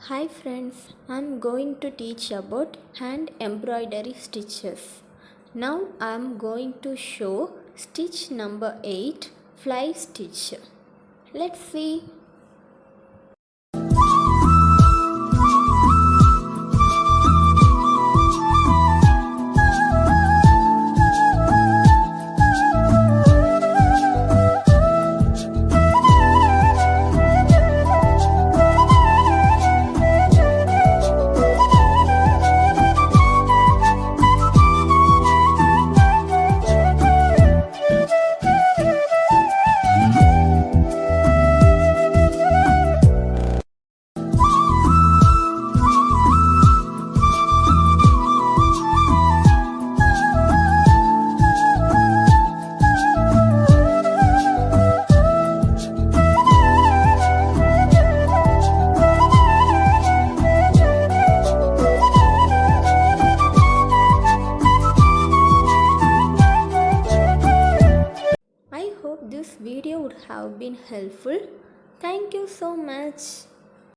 Hi friends, I'm going to teach about hand embroidery stitches. Now I'm going to show stitch number 8, fly stitch. Let's see. I hope this video would have been helpful. Thank you so much.